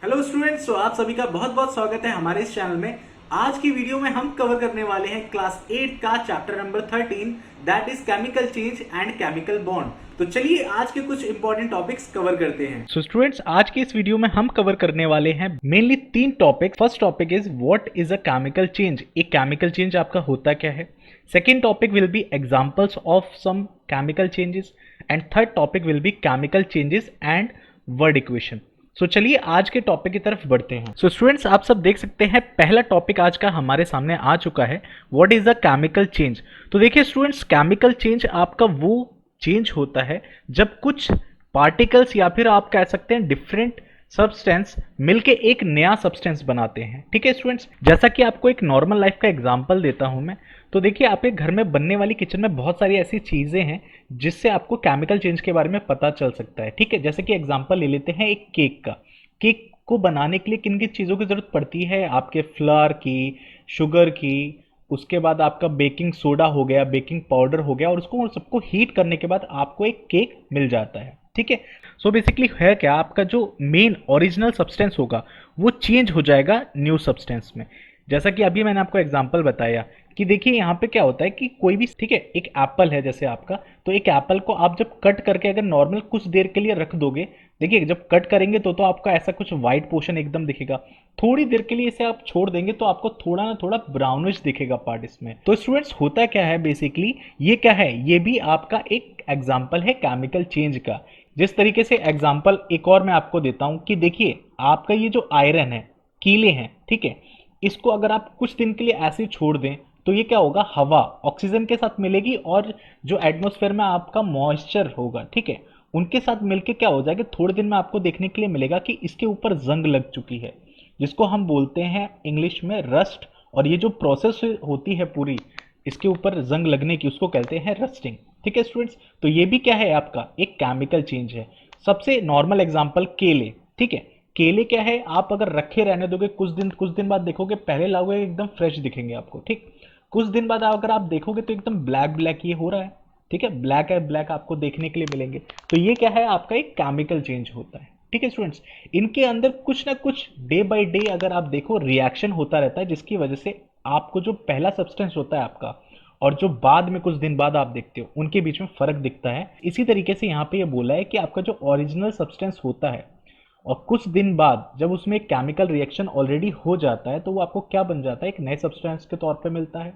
Hello students, तो आप सभी का बहुत बहुत स्वागत है हमारे इस चैनल में। आज की वीडियो में हम कवर करने वाले हैं क्लास 8 का chapter number 13, that is chemical change and chemical bond. तो चलिए आज के कुछ इंपॉर्टेंट टॉपिक्स कवर करते हैं। सो स्टूडेंट्स, आज के इस वीडियो में हम कवर करने वाले हैं mainly 3 topic. First topic is what is a chemical change. एक केमिकल चेंज आपका होता क्या है। Second topic will be examples of some chemical changes and third topic will be chemical changes and word equation. So चलिए आज के topic की तरफ बढ़ते हैं। सो स्टूडेंट्स, आप सब देख सकते हैं पहला टॉपिक आज का हमारे सामने आ चुका है, what is a chemical change. तो देखिए स्टूडेंट्स, केमिकल चेंज आपका वो चेंज होता है जब कुछ पार्टिकल्स या फिर आप कह सकते हैं डिफरेंट सब्सटेंस मिलके एक नया सब्सटेंस बनाते हैं। ठीक है स्टूडेंट्स, जैसा कि आपको एक नॉर्मल लाइफ का एग्जांपल देता हूं मैं। तो देखिए आपके घर में बनने वाली किचन में बहुत सारी ऐसी चीजें हैं जिससे आपको केमिकल चेंज के बारे में पता चल सकता है। ठीक है, जैसे कि एग्जांपल ले लेते हैं एक केक का। केक को बनाने के लिए किन किन चीज़ों की ज़रूरत पड़ती है, आपके फ्लावर की, शुगर की, उसके बाद आपका बेकिंग सोडा हो गया, बेकिंग पाउडर हो गया, और उसको सबको हीट करने के बाद आपको एक केक मिल जाता है। ठीक है, सो बेसिकली है क्या, आपका जो मेन ओरिजिनल सब्सटेंस होगा वो चेंज हो जाएगा न्यू सब्सटेंस में। जैसा कि अभी मैंने आपको एग्जांपल बताया कि देखिए यहाँ पे क्या होता है कि कोई भी, ठीक है, एक एप्पल है जैसे आपका, तो एक एप्पल को आप जब कट करके अगर नॉर्मल कुछ देर के लिए रख दोगे, देखिए जब कट करेंगे तो आपका ऐसा कुछ वाइट पोर्शन एकदम दिखेगा। थोड़ी देर के लिए इसे आप छोड़ देंगे तो आपको थोड़ा ना थोड़ा ब्राउनिश दिखेगा पार्ट इसमें। तो स्टूडेंट्स, होता क्या है बेसिकली, ये क्या है, ये भी आपका एक एग्जाम्पल है केमिकल चेंज का। जिस तरीके से एग्जाम्पल एक और मैं आपको देता हूं कि देखिए आपका ये जो आयरन है, कीले हैं, ठीक है, इसको अगर आप कुछ दिन के लिए ऐसे ही छोड़ दें तो ये क्या होगा, हवा ऑक्सीजन के साथ मिलेगी और जो एटमॉस्फेयर में आपका मॉइस्चर होगा, ठीक है, उनके साथ मिलके क्या हो जाएगा, थोड़े दिन में आपको देखने के लिए मिलेगा कि इसके ऊपर जंग लग चुकी है, जिसको हम बोलते हैं इंग्लिश में रस्ट। और ये जो प्रोसेस होती है पूरी इसके ऊपर जंग लगने की, उसको कहते हैं रस्टिंग। ठीक है स्टूडेंट्स, तो ये भी क्या है, आपका एक केमिकल चेंज है। सबसे नॉर्मल एग्जांपल केले। ठीक है, केले क्या है, आप अगर रखे रहने दोगे कुछ दिन बाद देखोगे, पहले लाओगे एकदम फ्रेश दिखेंगे आपको, ठीक, कुछ दिन बाद अगर आप देखोगे तो एकदम ब्लैक ब्लैक ये हो रहा है। ठीक है, ब्लैक है, ब्लैक आपको देखने के लिए मिलेंगे। तो ये क्या है, आपका एक केमिकल चेंज होता है। ठीक है स्टूडेंट्स, इनके अंदर कुछ ना कुछ डे बाय डे अगर आप देखो रिएक्शन होता रहता है, जिसकी वजह से आपको जो पहला सब्सटेंस होता है आपका और जो बाद में कुछ दिन बाद आप देखते हो उनके बीच में फर्क दिखता है। इसी तरीके से यहाँ पे ये बोला है कि आपका जो ओरिजिनल सब्सटेंस होता है और कुछ दिन बाद जब उसमें एक केमिकल रिएक्शन ऑलरेडी हो जाता है तो वो आपको क्या बन जाता है, एक नए सब्सटेंस के तौर पे मिलता है।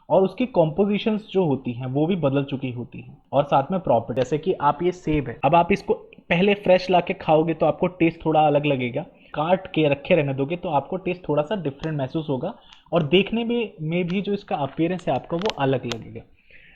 और उसकी कॉम्पोजिशंस जो होती हैं वो भी बदल चुकी होती हैं, और साथ में प्रॉपर्टी, जैसे कि आप ये सेब है, अब आप इसको पहले फ्रेश ला के खाओगे तो आपको टेस्ट थोड़ा अलग लगेगा, काट के रखे रहने दोगे तो आपको टेस्ट थोड़ा सा डिफरेंट महसूस होगा, और देखने में भी जो इसका अपीयरेंस है आपको वो अलग लगेगा।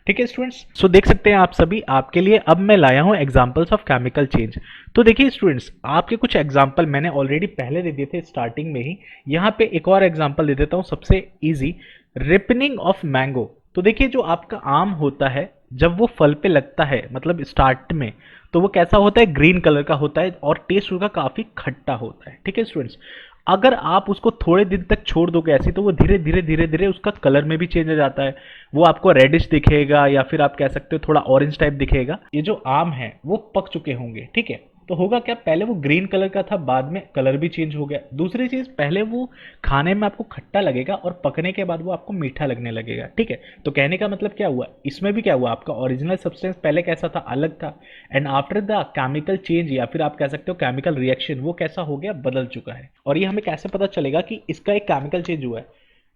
ठीक है स्टूडेंट्स, सो देख सकते हैं आप सभी, आपके लिए अब मैं लाया हूं एग्जांपल्स ऑफ केमिकल चेंज। तो देखिए स्टूडेंट्स, आपके कुछ एग्जांपल मैंने ऑलरेडी पहले दे दिए थे स्टार्टिंग में ही, यहाँ पे एक और एग्जांपल दे देता हूँ सबसे इजी, रिपनिंग ऑफ मैंगो। तो देखिए जो आपका आम होता है जब वो फल पे लगता है, मतलब स्टार्ट में, तो वो कैसा होता है, ग्रीन कलर का होता है और टेस्ट उसका काफी खट्टा होता है। ठीक है स्टूडेंट्स, अगर आप उसको थोड़े दिन तक छोड़ दोगे ऐसे तो वो धीरे धीरे उसका कलर में भी चेंज हो जाता है, वो आपको रेडिश दिखेगा या फिर आप कह सकते हो थोड़ा ऑरेंज टाइप दिखेगा। ये जो आम है वो पक चुके होंगे, ठीक है, तो होगा क्या, पहले वो ग्रीन कलर का था, बाद में कलर भी चेंज हो गया। दूसरी चीज, पहले वो खाने में आपको खट्टा लगेगा और पकने के बाद वो आपको मीठा लगने लगेगा। ठीक है, तो कहने का मतलब क्या हुआ, इसमें भी क्या हुआ, आपका ओरिजिनल सब्सटेंस पहले कैसा था, अलग था, and after the chemical change या फिर आप कह सकते हो केमिकल रिएक्शन, वो कैसा हो गया, बदल चुका है। और ये हमें कैसे पता चलेगा कि इसका एक केमिकल चेंज हुआ है,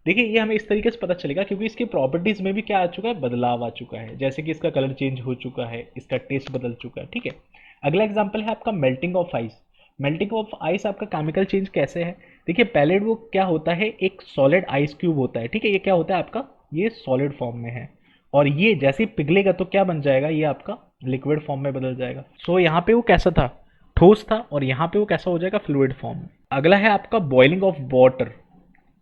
देखिए ये हमें इस तरीके से पता चलेगा क्योंकि इसकी प्रॉपर्टीज में भी क्या आ चुका है, बदलाव आ चुका है, जैसे कि इसका कलर चेंज हो चुका है, इसका टेस्ट बदल चुका है। ठीक है, अगला एग्जांपल है आपका melting of ice. Melting of ice आपका केमिकल चेंज कैसे है, देखिए पहले वो क्या होता है, एक सॉलिड आइस क्यूब होता है, ठीक है, ये क्या होता है आपका, ये सॉलिड फॉर्म में है, और ये जैसे ही पिघलेगा तो क्या बन जाएगा, ये आपका लिक्विड फॉर्म में बदल जाएगा। सो यहाँ पे वो कैसा था, ठोस था, और यहाँ पे वो कैसा हो जाएगा, फ्लूइड फॉर्म में। अगला है आपका बॉइलिंग ऑफ वाटर।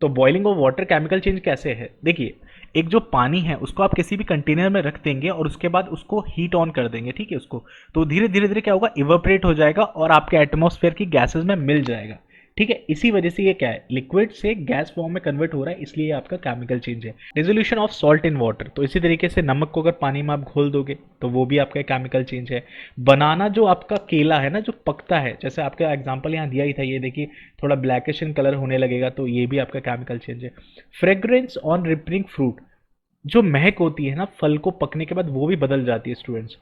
तो boiling of water chemical change कैसे है, देखिए एक जो पानी है उसको आप किसी भी कंटेनर में रख देंगे और उसके बाद उसको हीट ऑन कर देंगे, ठीक है, उसको, तो धीरे धीरे क्या होगा, इवेपोरेट हो जाएगा और आपके एटमॉस्फेयर की गैसेस में मिल जाएगा। ठीक है, इसी वजह से ये क्या है, लिक्विड से गैस फॉर्म में कन्वर्ट हो रहा है, इसलिए ये आपका केमिकल चेंज है। Dissolution of salt in water, तो इसी तरीके से नमक को अगर पानी में आप घोल दोगे तो वो भी आपका केमिकल चेंज है। बनाना, जो आपका केला है ना, जो पकता है, जैसे आपका एग्जांपल यहाँ दिया ही था, ये देखिए थोड़ा ब्लैकिश इन कलर होने लगेगा, तो ये भी आपका केमिकल चेंज है। फ्रेग्रेंस ऑन रिपनिंग फ्रूट, जो महक होती है ना फल को पकने के बाद, वो भी बदल जाती है स्टूडेंट्स।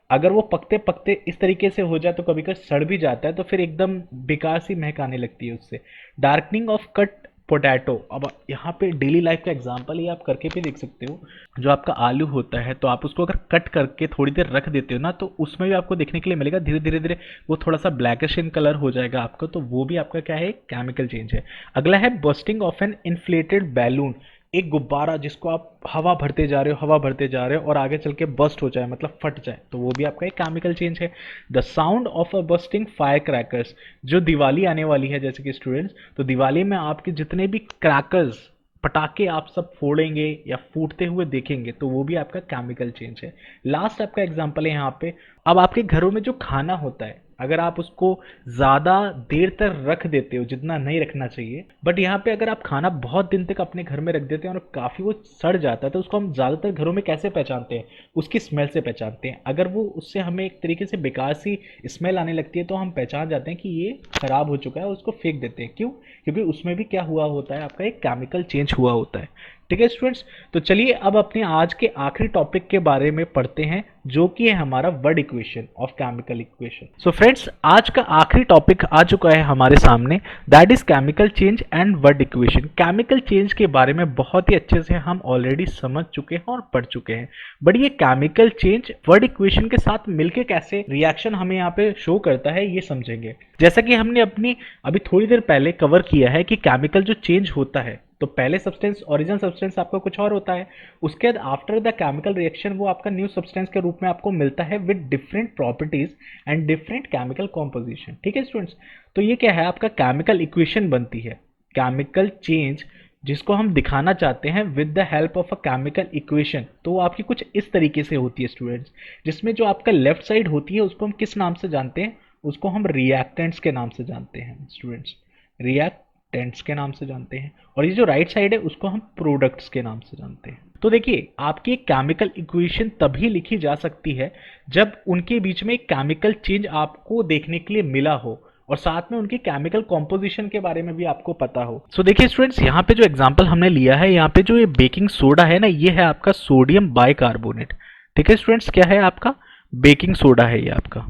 अगर वो पकते पकते इस तरीके से हो जाए तो कभी कभी सड़ भी जाता है, तो फिर एकदम बेकार सी महक आने लगती है उससे। डार्कनिंग ऑफ कट पोटैटो, अब यहाँ पे डेली लाइफ का एग्जांपल ये आप करके भी देख सकते हो। जो आपका आलू होता है, तो आप उसको अगर कट करके थोड़ी देर रख देते हो ना, तो उसमें भी आपको देखने के लिए मिलेगा धीरे धीरे धीरे वो थोड़ा सा ब्लैकिश इन कलर हो जाएगा आपका, तो वो भी आपका क्या है, केमिकल चेंज है। अगला है bursting of an inflated balloon, एक गुब्बारा जिसको आप हवा भरते जा रहे हो, हवा भरते जा रहे हो और आगे चल के बस्ट हो जाए, मतलब फट जाए, तो वो भी आपका एक केमिकल चेंज है। The sound of a bursting fire crackers, जो दिवाली आने वाली है जैसे कि स्टूडेंट्स, तो दिवाली में आपके जितने भी क्रैकर्स, पटाखे आप सब फोड़ेंगे या फूटते हुए देखेंगे, तो वो भी आपका केमिकल चेंज है। लास्ट आपका एग्जांपल है यहाँ पे, अब आपके घरों में जो खाना होता है, अगर आप उसको ज़्यादा देर तक रख देते हो, जितना नहीं रखना चाहिए, बट यहाँ पे अगर आप खाना बहुत दिन तक अपने घर में रख देते हैं और काफ़ी वो सड़ जाता है, तो उसको हम ज़्यादातर घरों में कैसे पहचानते हैं, उसकी स्मेल से पहचानते हैं। अगर वो उससे हमें एक तरीके से बेकार सी स्मेल आने लगती है, तो हम पहचान जाते हैं कि ये ख़राब हो चुका है, उसको फेंक देते हैं। क्यों? क्योंकि उसमें भी क्या हुआ होता है, आपका एक केमिकल चेंज हुआ होता है। ठीक है स्टूडेंट्स, तो चलिए अब अपने आज के आखिरी टॉपिक के बारे में पढ़ते हैं, जो कि है हमारा word equation of chemical equation. So friends, आज का आखिरी टॉपिक आ चुका है हमारे सामने, that is chemical change and word equation. Chemical change के बारे में बहुत ही अच्छे से हम ऑलरेडी समझ चुके हैं और पढ़ चुके हैं, बट ये केमिकल चेंज वर्ड इक्वेशन के साथ मिलके कैसे रिएक्शन हमें यहाँ पे शो करता है, ये समझेंगे। जैसा कि हमने अपनी अभी थोड़ी देर पहले कवर किया है कि केमिकल जो चेंज होता है, तो पहले सब्सटेंस, ओरिजिनल सब्सटेंस आपका कुछ और होता है, उसके बाद आफ्टर द केमिकल रिएक्शन वो आपका न्यू सब्सटेंस के रूप में आपको मिलता है with different properties and different chemical composition. ठीक है स्टूडेंट्स, तो ये क्या है, आपका केमिकल इक्वेशन बनती है। केमिकल चेंज जिसको हम दिखाना चाहते हैं with the help of a chemical equation, तो वो आपकी कुछ इस तरीके से होती है स्टूडेंट्स, जिसमें जो आपका लेफ्ट साइड होती है उसको हम किस नाम से जानते हैं, उसको हम रिएक्टेंट्स के नाम से जानते हैं स्टूडेंट्स, रिएक्टेंट्स के नाम से जानते हैं। और ये जो राइट साइड है उसको हम प्रोडक्ट्स के नाम से जानते हैं। तो देखिए, आपकी एक केमिकल इक्वेशन तभी लिखी जा सकती है जब उनके बीच में एक केमिकल चेंज आपको देखने के लिए मिला हो और साथ में उनकी केमिकल कॉम्पोजिशन के बारे में भी आपको पता हो। सो देखिए स्टूडेंट्स, यहाँ पे जो एग्जांपल हमने लिया है, यहाँ पे जो ये बेकिंग सोडा है ना, ये है आपका सोडियम बाइकार्बोनेट। ठीक है स्टूडेंट्स, क्या है आपका, बेकिंग सोडा है ये आपका,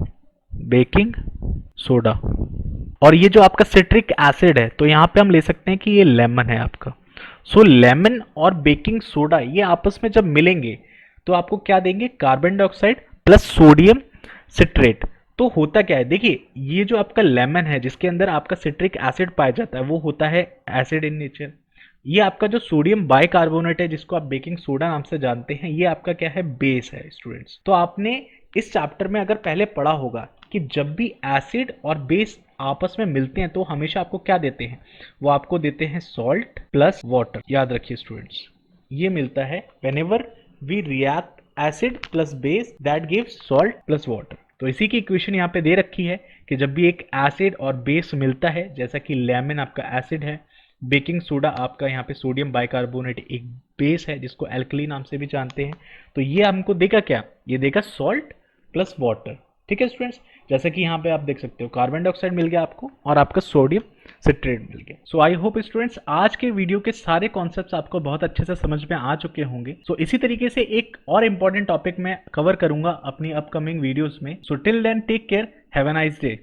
बेकिंग सोडा। और ये जो आपका सिट्रिक एसिड है, तो यहाँ पे हम ले सकते हैं कि ये लेमन है आपका। सो लेमन और बेकिंग सोडा ये आपस में जब मिलेंगे तो आपको क्या देंगे, carbon dioxide plus sodium citrate. तो होता क्या है, देखिए ये जो आपका लेमन है जिसके अंदर आपका सिट्रिक एसिड पाया जाता है, वो होता है एसिड इन नेचर। ये आपका जो सोडियम बाइकार्बोनेट है जिसको आप बेकिंग सोडा नाम से जानते हैं, ये आपका क्या है, बेस है स्टूडेंट्स। तो आपने इस चैप्टर में अगर पहले पढ़ा होगा कि जब भी एसिड और बेस आपस में मिलते हैं तो हमेशा आपको क्या देते हैं, वो आपको देते हैं सॉल्ट प्लस वाटर। याद रखिए स्टूडेंट्स, ये मिलता है whenever we react acid plus base that gives salt plus water. तो इसी की इक्वेशन यहाँ पे दे रखी है कि जब भी एक एसिड और बेस मिलता है, जैसा कि लेमन आपका एसिड है, बेकिंग सोडा आपका यहाँ पे सोडियम बाइकार्बोनेट एक बेस है जिसको एल्कली नाम से भी जानते हैं, तो ये हमको देगा क्या, ये देगा सॉल्ट प्लस वाटर। ठीक है स्टूडेंट्स, जैसे कि यहाँ पे आप देख सकते हो कार्बन डाइऑक्साइड मिल गया आपको और आपका सोडियम सिट्रेट मिल गया। सो आई होप स्टूडेंट्स आज के वीडियो के सारे कॉन्सेप्ट्स आपको बहुत अच्छे से समझ में आ चुके होंगे। सो इसी तरीके से एक और इम्पॉर्टेंट टॉपिक मैं कवर करूंगा अपनी अपकमिंग वीडियोस में। So till then take care, have a nice day.